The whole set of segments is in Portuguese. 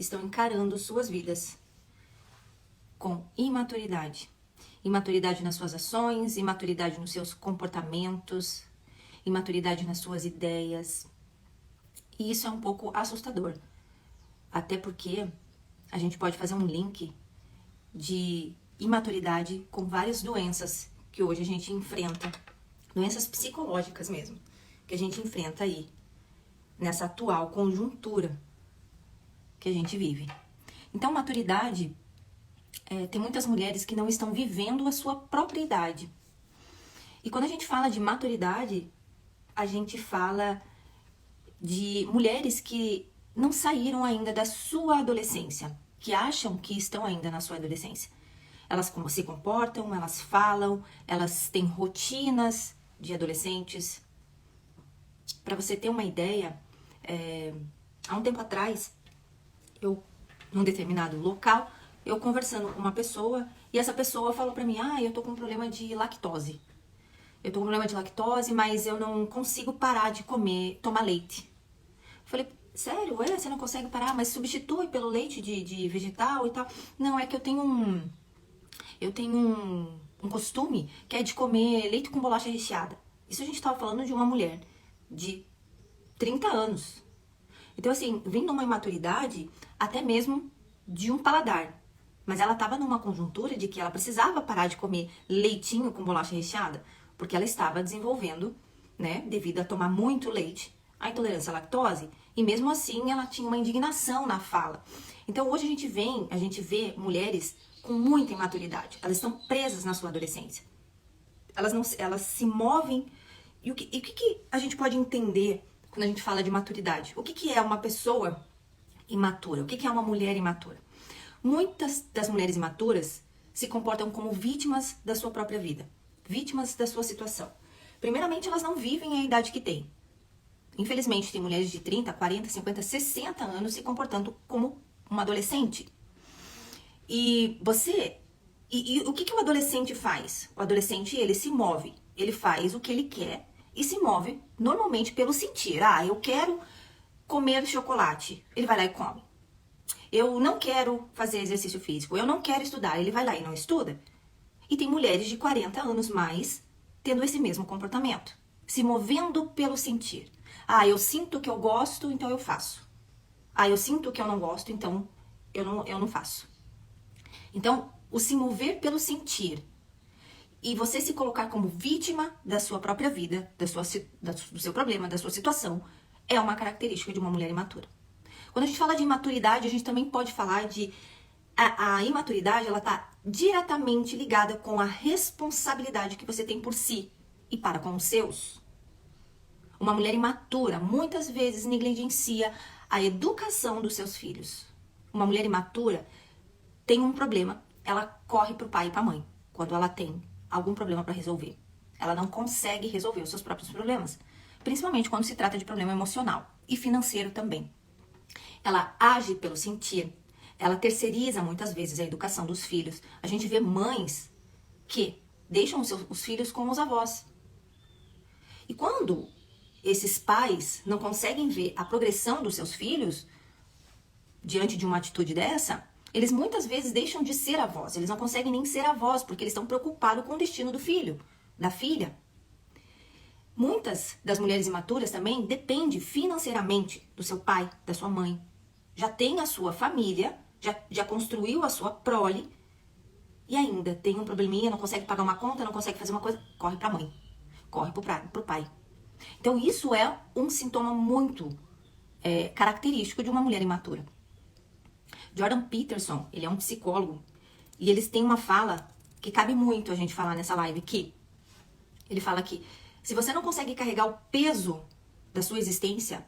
estão encarando suas vidas com imaturidade. Imaturidade nas suas ações, imaturidade nos seus comportamentos, imaturidade nas suas ideias. E isso é um pouco assustador. Até porque a gente pode fazer um link de imaturidade com várias doenças que hoje a gente enfrenta. Doenças psicológicas mesmo, que a gente enfrenta aí, nessa atual conjuntura que a gente vive. Então, maturidade, tem muitas mulheres que não estão vivendo a sua própria idade. E quando a gente fala de maturidade, a gente fala de mulheres que não saíram ainda da sua adolescência, que acham que estão ainda na sua adolescência. Elas se comportam, elas falam, elas têm rotinas de adolescentes. Para você ter uma ideia, há um tempo atrás, num determinado local, eu conversando com uma pessoa, e essa pessoa falou pra mim, eu tô com um problema de lactose. Eu tô com um problema de lactose, mas eu não consigo parar de tomar leite. Falei, sério? Você não consegue parar? Mas substitui pelo leite de vegetal e tal? Não, é que eu tenho um costume que é de comer leite com bolacha recheada. Isso a gente tava falando de uma mulher de 30 anos. Então, assim, vem numa imaturidade até mesmo de um paladar. Mas ela estava numa conjuntura de que ela precisava parar de comer leitinho com bolacha recheada, porque ela estava desenvolvendo, né, devido a tomar muito leite, a intolerância à lactose, e mesmo assim ela tinha uma indignação na fala. Então hoje a gente vê mulheres com muita imaturidade. Elas estão presas na sua adolescência. Elas se movem. E o que a gente pode entender quando a gente fala de maturidade? O que é uma pessoa imatura? O que é uma mulher imatura? Muitas das mulheres imaturas se comportam como vítimas da sua própria vida, vítimas da sua situação. Primeiramente, elas não vivem a idade que têm. Infelizmente, tem mulheres de 30, 40, 50, 60 anos se comportando como uma adolescente. E o que o adolescente faz? O adolescente, ele se move, ele faz o que ele quer e se move normalmente pelo sentir. Eu quero comer chocolate. Ele vai lá e come. Eu não quero fazer exercício físico, eu não quero estudar. Ele vai lá e não estuda. E tem mulheres de 40 anos mais tendo esse mesmo comportamento, se movendo pelo sentir. Eu sinto que eu gosto, então eu faço. Eu sinto que eu não gosto, então eu não faço. Então, o se mover pelo sentir e você se colocar como vítima da sua própria vida, do seu problema, da sua situação, é uma característica de uma mulher imatura. Quando a gente fala de imaturidade, a gente também pode falar de... A imaturidade, ela está diretamente ligada com a responsabilidade que você tem por si e para com os seus. Uma mulher imatura, muitas vezes, negligencia a educação dos seus filhos. Uma mulher imatura tem um problema, ela corre para o pai e para a mãe quando ela tem algum problema para resolver. Ela não consegue resolver os seus próprios problemas, principalmente quando se trata de problema emocional e financeiro também. Ela age pelo sentir, ela terceiriza muitas vezes a educação dos filhos. A gente vê mães que deixam os filhos com os avós. E quando esses pais não conseguem ver a progressão dos seus filhos diante de uma atitude dessa, eles muitas vezes deixam de ser avós. Eles não conseguem nem ser avós porque eles estão preocupados com o destino do filho, da filha. Muitas das mulheres imaturas também dependem financeiramente do seu pai, da sua mãe. Já tem a sua família, já construiu a sua prole e ainda tem um probleminha, não consegue pagar uma conta, não consegue fazer uma coisa, corre pra mãe, corre pro pai. Então isso é um sintoma muito característico de uma mulher imatura. Jordan Peterson, ele é um psicólogo e eles têm uma fala que cabe muito a gente falar nessa live, que ele fala que se você não consegue carregar o peso da sua existência,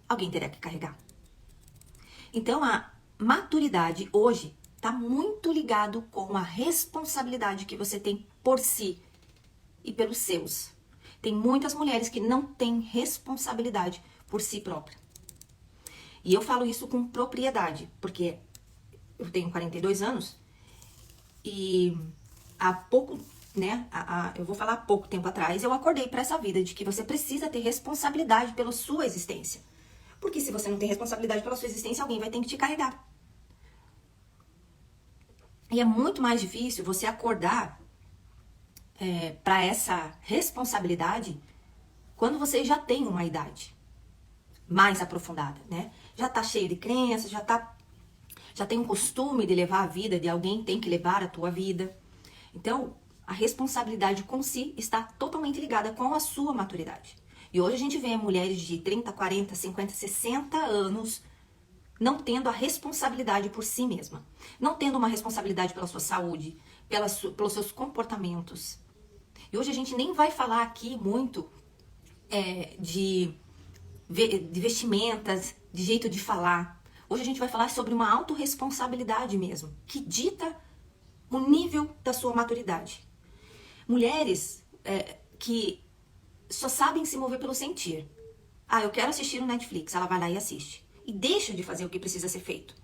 alguém terá que carregar. Então, a maturidade hoje está muito ligado com a responsabilidade que você tem por si e pelos seus. Tem muitas mulheres que não têm responsabilidade por si própria. E eu falo isso com propriedade, porque eu tenho 42 anos e há pouco, eu vou falar há pouco tempo atrás, eu acordei para essa vida de que você precisa ter responsabilidade pela sua existência. Porque se você não tem responsabilidade pela sua existência, alguém vai ter que te carregar. E é muito mais difícil você acordar para essa responsabilidade quando você já tem uma idade mais aprofundada, né? Já tá cheio de crenças, já tem um costume de levar a vida de alguém, tem que levar a tua vida. Então, a responsabilidade com si está totalmente ligada com a sua maturidade. E hoje a gente vê mulheres de 30, 40, 50, 60 anos não tendo a responsabilidade por si mesma, não tendo uma responsabilidade pela sua saúde, pelos seus comportamentos. E hoje a gente nem vai falar aqui muito de vestimentas, de jeito de falar. Hoje a gente vai falar sobre uma autorresponsabilidade mesmo, que dita o nível da sua maturidade. Mulheres que só sabem se mover pelo sentir. Ah, eu quero assistir no Netflix, ela vai lá e assiste. E deixa de fazer o que precisa ser feito.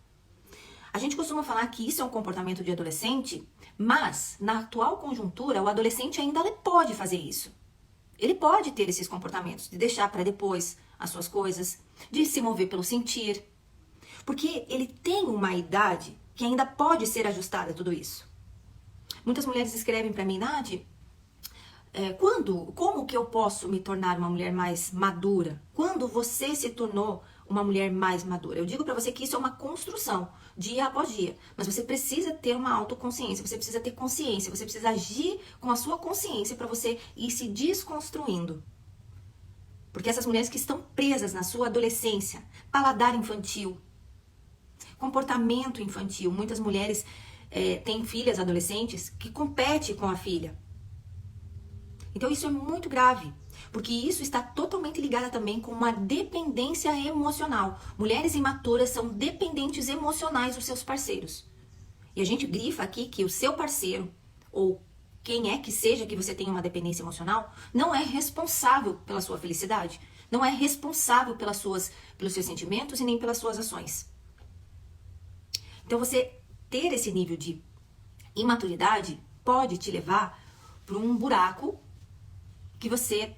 A gente costuma falar que isso é um comportamento de adolescente, mas na atual conjuntura, o adolescente ainda pode fazer isso. Ele pode ter esses comportamentos, de deixar para depois as suas coisas, de se mover pelo sentir. Porque ele tem uma idade que ainda pode ser ajustada a tudo isso. Muitas mulheres escrevem para mim, Nath, como que eu posso me tornar uma mulher mais madura? Quando você se tornou uma mulher mais madura? Eu digo para você que isso é uma construção, dia após dia. Mas você precisa ter uma autoconsciência, você precisa ter consciência, você precisa agir com a sua consciência para você ir se desconstruindo. Porque essas mulheres que estão presas na sua adolescência, paladar infantil, comportamento infantil, muitas mulheres têm filhas adolescentes que competem com a filha. Então isso é muito grave, porque isso está totalmente ligado também com uma dependência emocional. Mulheres imaturas são dependentes emocionais dos seus parceiros. E a gente grifa aqui que o seu parceiro, ou quem é que seja que você tenha uma dependência emocional, não é responsável pela sua felicidade, não é responsável pelos seus sentimentos e nem pelas suas ações. Então você ter esse nível de imaturidade pode te levar para um buraco que você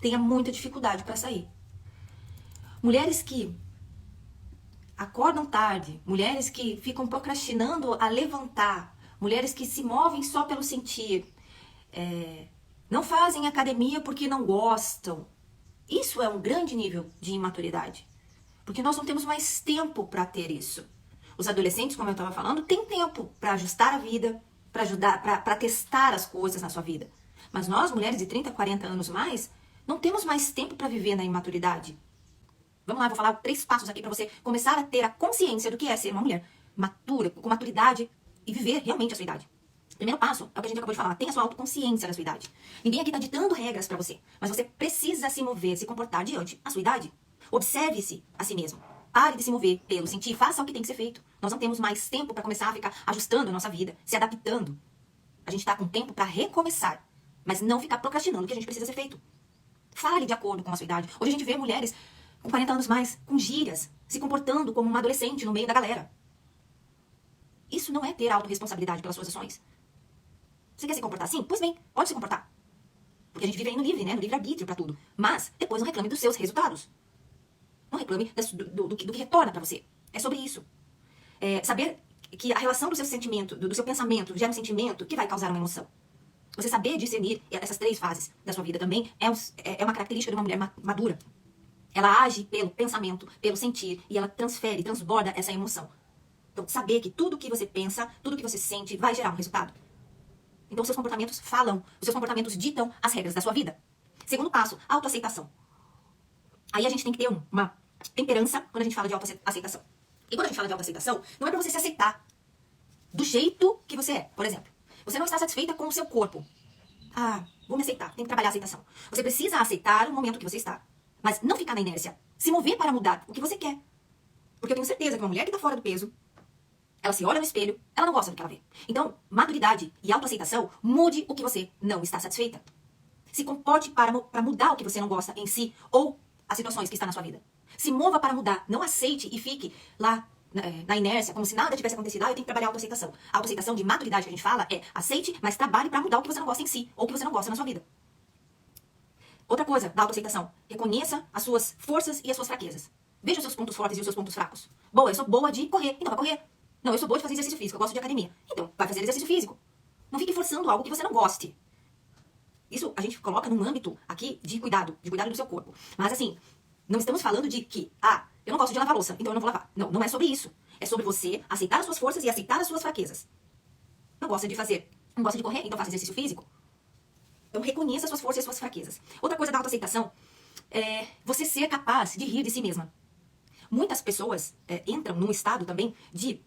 tenha muita dificuldade para sair. Mulheres que acordam tarde, mulheres que ficam procrastinando a levantar, mulheres que se movem só pelo sentir, não fazem academia porque não gostam. Isso é um grande nível de imaturidade, porque nós não temos mais tempo para ter isso. Os adolescentes, como eu estava falando, têm tempo para ajustar a vida, para ajudar, para testar as coisas na sua vida. Mas nós, mulheres de 30, 40 anos mais, não temos mais tempo para viver na imaturidade. Vamos lá, vou falar 3 passos aqui para você começar a ter a consciência do que é ser uma mulher madura, com maturidade e viver realmente a sua idade. Primeiro passo é o que a gente acabou de falar, tenha a sua autoconsciência da sua idade. Ninguém aqui está ditando regras para você, mas você precisa se mover, se comportar diante da sua idade. Observe-se a si mesmo. Pare de se mover pelo sentir, faça o que tem que ser feito. Nós não temos mais tempo para começar a ficar ajustando a nossa vida, se adaptando. A gente está com tempo para recomeçar, mas não ficar procrastinando o que a gente precisa ser feito. Fale de acordo com a sua idade. Hoje a gente vê mulheres com 40 anos mais, com gírias, se comportando como uma adolescente no meio da galera. Isso não é ter autorresponsabilidade pelas suas ações. Você quer se comportar assim? Pois bem, pode se comportar. Porque a gente vive aí no livre, né? No livre-arbítrio para tudo. Mas depois não reclame dos seus resultados. Não reclame do que retorna para você. É sobre isso. Saber que a relação do seu sentimento, do seu pensamento, gera um sentimento que vai causar uma emoção. Você saber discernir essas 3 fases da sua vida também é uma característica de uma mulher madura. Ela age pelo pensamento, pelo sentir, e ela transborda essa emoção. Então, saber que tudo que você pensa, tudo que você sente, vai gerar um resultado. Então, seus comportamentos falam, os seus comportamentos ditam as regras da sua vida. Segundo passo, autoaceitação. Aí a gente tem que ter uma temperança quando a gente fala de autoaceitação. E quando a gente fala de autoaceitação, não é pra você se aceitar do jeito que você é. Por exemplo, você não está satisfeita com o seu corpo. Ah, vou me aceitar, tem que trabalhar a aceitação. Você precisa aceitar o momento que você está, mas não ficar na inércia. Se mover para mudar o que você quer. Porque eu tenho certeza que uma mulher que está fora do peso, ela se olha no espelho, ela não gosta do que ela vê. Então, maturidade e autoaceitação, mude o que você não está satisfeita. Se comporte para mudar o que você não gosta em si ou as situações que estão na sua vida. Se mova para mudar, não aceite e fique lá na inércia, como se nada tivesse acontecido. Eu tenho que trabalhar a autoaceitação. A autoaceitação de maturidade que a gente fala é aceite, mas trabalhe para mudar o que você não gosta em si ou o que você não gosta na sua vida. Outra coisa da autoaceitação, reconheça as suas forças e as suas fraquezas. Veja os seus pontos fortes e os seus pontos fracos. Boa, eu sou boa de correr, então vai correr. Não, eu sou boa de fazer exercício físico, eu gosto de academia. Então, vai fazer exercício físico. Não fique forçando algo que você não goste. Isso a gente coloca num âmbito aqui de cuidado do seu corpo. Mas assim, não estamos falando de que, eu não gosto de lavar louça, então eu não vou lavar. Não, não é sobre isso. É sobre você aceitar as suas forças e aceitar as suas fraquezas. Não gosta de fazer, não gosta de correr, então faça exercício físico. Então reconheça as suas forças e as suas fraquezas. Outra coisa da autoaceitação é você ser capaz de rir de si mesma. Muitas pessoas entram num estado também de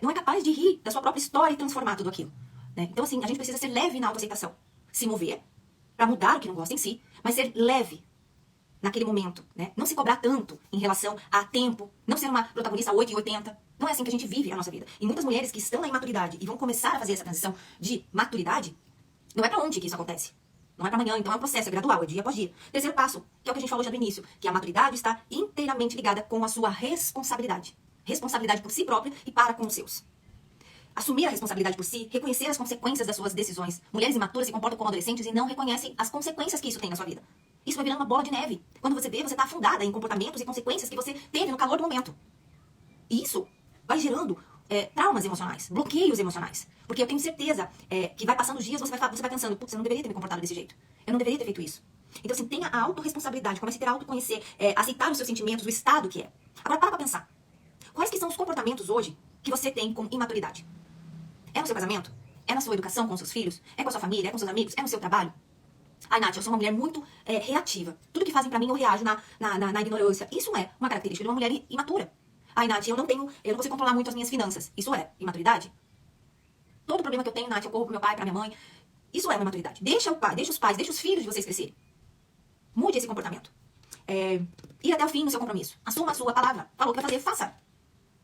não é capaz de rir da sua própria história e transformar tudo aquilo. Né? Então assim, a gente precisa ser leve na autoaceitação. Se mover para mudar o que não gosta em si, mas ser leve naquele momento, né? Não se cobrar tanto em relação a tempo, não ser uma protagonista 8 e 80. Não é assim que a gente vive a nossa vida. E muitas mulheres que estão na imaturidade e vão começar a fazer essa transição de maturidade, não é pra onde que isso acontece. Não é pra amanhã, então é um processo, é gradual, é dia após dia. Terceiro passo, que é o que a gente falou já no início, que a maturidade está inteiramente ligada com a sua responsabilidade. Responsabilidade por si própria e para com os seus. Assumir a responsabilidade por si, reconhecer as consequências das suas decisões. Mulheres imaturas se comportam como adolescentes e não reconhecem as consequências que isso tem na sua vida. Isso vai virando uma bola de neve. Quando você vê, você está afundada em comportamentos e consequências que você teve no calor do momento. E isso vai gerando traumas emocionais, bloqueios emocionais. Porque eu tenho certeza que vai passando os dias, você vai pensando, putz, eu não deveria ter me comportado desse jeito. Eu não deveria ter feito isso. Então, assim, tenha a autorresponsabilidade, comece a ter a autoconhecer, aceitar os seus sentimentos, o estado que é. Agora, para pra pensar. Quais que são os comportamentos hoje que você tem com imaturidade? É no seu casamento? É na sua educação com os seus filhos? É com a sua família? É com seus amigos? É no seu trabalho? Ai, Nath, eu sou uma mulher muito reativa. Tudo que fazem pra mim, eu reajo na ignorância. Isso é uma característica de uma mulher imatura. Ai, Nath, eu não consigo controlar muito as minhas finanças. Isso é imaturidade? Todo problema que eu tenho, Nath, eu corro pro meu pai, pra minha mãe. Isso é uma imaturidade. Deixa o pai, deixa os pais, deixa os filhos de vocês crescerem. Mude esse comportamento. Ir até o fim no seu compromisso. Assuma a sua palavra. Falou que vai fazer, faça.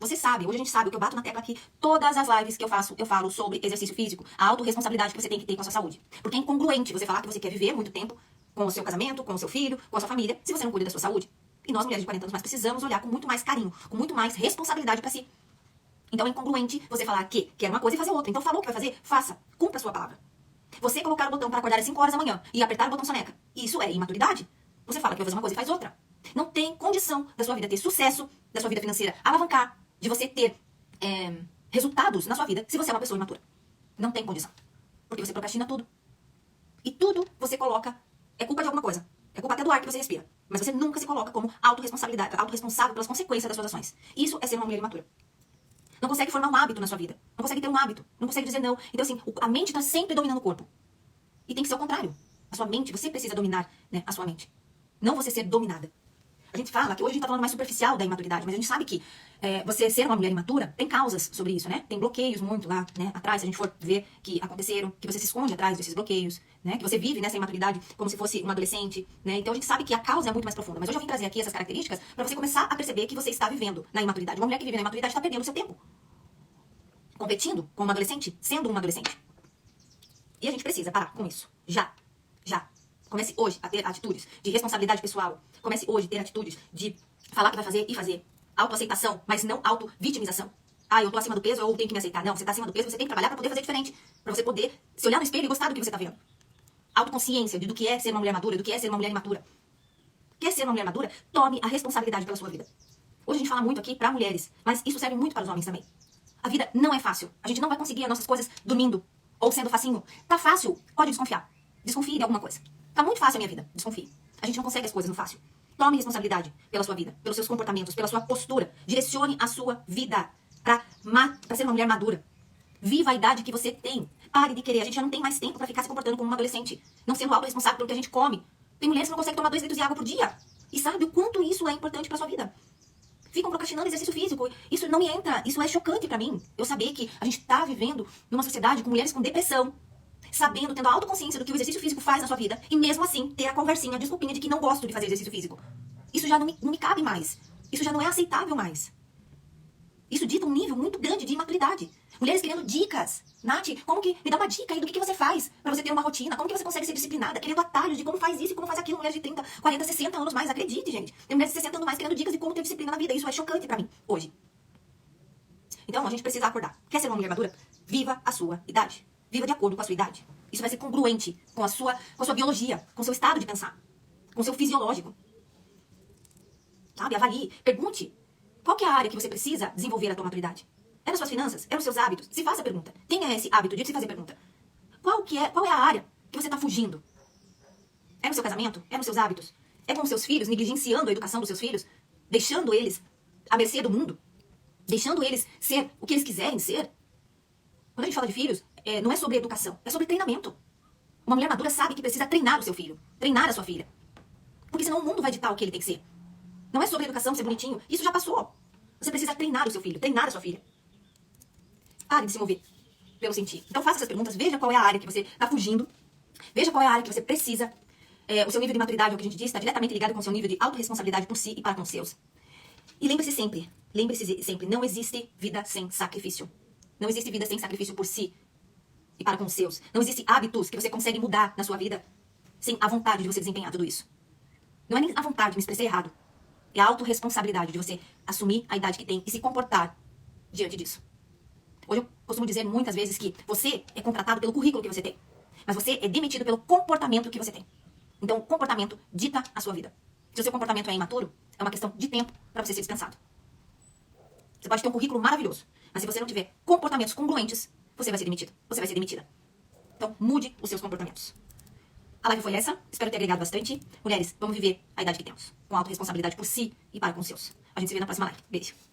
Você sabe, hoje a gente sabe, o que eu bato na tecla aqui, todas as lives que eu faço, eu falo sobre exercício físico, a autorresponsabilidade que você tem que ter com a sua saúde. Porque é incongruente você falar que você quer viver muito tempo com o seu casamento, com o seu filho, com a sua família, se você não cuida da sua saúde. E nós, mulheres de 40 anos, mais precisamos olhar com muito mais carinho, com muito mais responsabilidade pra si. Então é incongruente você falar que quer uma coisa e fazer outra. Então falou que vai fazer, faça. Cumpra a sua palavra. Você colocar o botão para acordar às 5 horas da manhã e apertar o botão soneca. Isso é imaturidade. Você fala que vai fazer uma coisa e faz outra. Não tem condição da sua vida ter sucesso, da sua vida financeira alavancar, de você ter resultados na sua vida se você é uma pessoa imatura. Não tem condição. Porque você procrastina tudo. E tudo você coloca é culpa de alguma coisa. É culpa até do ar que você respira. Mas você nunca se coloca como autorresponsável pelas consequências das suas ações. Isso é ser uma mulher imatura. Não consegue formar um hábito na sua vida. Não consegue ter um hábito. Não consegue dizer não. Então, assim, a mente está sempre dominando o corpo. E tem que ser o contrário. A sua mente, você precisa dominar, né, a sua mente. Não você ser dominada. A gente fala que hoje a gente tá falando mais superficial da imaturidade, mas a gente sabe que você ser uma mulher imatura tem causas sobre isso, né? Tem bloqueios muito lá, né? Atrás, se a gente for ver que aconteceram, que você se esconde atrás desses bloqueios, né? Que você vive nessa imaturidade como se fosse uma adolescente, né? Então a gente sabe que a causa é muito mais profunda. Mas hoje eu vim trazer aqui essas características pra você começar a perceber que você está vivendo na imaturidade. Uma mulher que vive na imaturidade está perdendo seu tempo. Competindo com uma adolescente, sendo uma adolescente. E a gente precisa parar com isso. Já. Comece hoje a ter atitudes de responsabilidade pessoal. Comece hoje a ter atitudes de falar que vai fazer e fazer. Autoaceitação, mas não auto-vitimização. Eu tô acima do peso, eu tenho que me aceitar. Não, você tá acima do peso, você tem que trabalhar pra poder fazer diferente. Pra você poder se olhar no espelho e gostar do que você tá vendo. Autoconsciência do que é ser uma mulher madura, do que é ser uma mulher imatura. Quer ser uma mulher madura? Tome a responsabilidade pela sua vida. Hoje a gente fala muito aqui pra mulheres, mas isso serve muito para os homens também. A vida não é fácil. A gente não vai conseguir as nossas coisas dormindo ou sendo facinho. Tá fácil, pode desconfiar. Desconfie de alguma coisa. Tá muito fácil a minha vida, desconfie. A gente não consegue as coisas no fácil. Tome responsabilidade pela sua vida, pelos seus comportamentos, pela sua postura. Direcione a sua vida pra ser uma mulher madura. Viva a idade que você tem. Pare de querer. A gente já não tem mais tempo pra ficar se comportando como uma adolescente. Não sendo autorresponsável pelo que a gente come. Tem mulheres que não conseguem tomar 2 litros de água por dia. E sabe o quanto isso é importante pra sua vida. Ficam procrastinando exercício físico. Isso não me entra. Isso é chocante pra mim. Eu saber que a gente tá vivendo numa sociedade com mulheres com depressão. Sabendo, tendo a autoconsciência do que o exercício físico faz na sua vida. E mesmo assim, ter a conversinha, a desculpinha de que não gosto de fazer exercício físico. Isso já não me cabe mais. Isso já não é aceitável mais. Isso dita um nível muito grande de imaturidade. Mulheres querendo dicas. Nath, como que... Me dá uma dica aí do que você faz pra você ter uma rotina. Como que você consegue ser disciplinada? Querendo atalhos de como faz isso e como faz aquilo. Mulheres de 30, 40, 60 anos mais. Acredite, gente. Tem mulheres de 60 anos mais querendo dicas de como ter disciplina na vida. Isso é chocante pra mim, hoje. Então, a gente precisa acordar. Quer ser uma mulher madura? Viva a sua idade. Viva de acordo com a sua idade. Isso vai ser congruente com a sua biologia, com o seu estado de pensar, com o seu fisiológico. Sabe? Avalie, pergunte. Qual que é a área que você precisa desenvolver a tua maturidade? É nas suas finanças? É nos seus hábitos? Se faça a pergunta. Tenha esse hábito de se fazer pergunta. Qual é a área que você está fugindo? É no seu casamento? É nos seus hábitos? É com os seus filhos, negligenciando a educação dos seus filhos? Deixando eles à mercê do mundo? Deixando eles ser o que eles quiserem ser? Quando a gente fala de filhos, não é sobre educação, é sobre treinamento. Uma mulher madura sabe que precisa treinar o seu filho, treinar a sua filha. Porque senão o mundo vai ditar o que ele tem que ser. Não é sobre educação, ser bonitinho. Isso já passou. Você precisa treinar o seu filho, treinar a sua filha. Pare de se mover pelo sentir. Então faça essas perguntas, veja qual é a área que você está fugindo, veja qual é a área que você precisa. O seu nível de maturidade, é o que a gente disse, está diretamente ligado com o seu nível de autorresponsabilidade por si e para com os seus. E lembre-se sempre, não existe vida sem sacrifício. Não existe vida sem sacrifício por si e para com os seus. Não existe hábitos que você consegue mudar na sua vida sem a vontade de você desempenhar tudo isso. Não é nem a vontade, me expressei errado. É a autorresponsabilidade de você assumir a idade que tem e se comportar diante disso. Hoje eu costumo dizer muitas vezes que você é contratado pelo currículo que você tem, mas você é demitido pelo comportamento que você tem. Então o comportamento dita a sua vida. Se o seu comportamento é imaturo, é uma questão de tempo para você ser dispensado. Você pode ter um currículo maravilhoso, mas se você não tiver comportamentos congruentes, você vai ser demitido. Você vai ser demitida. Então mude os seus comportamentos. A live foi essa, espero ter agregado bastante. Mulheres, vamos viver a idade que temos, com autorresponsabilidade por si e para com os seus. A gente se vê na próxima live. Beijo.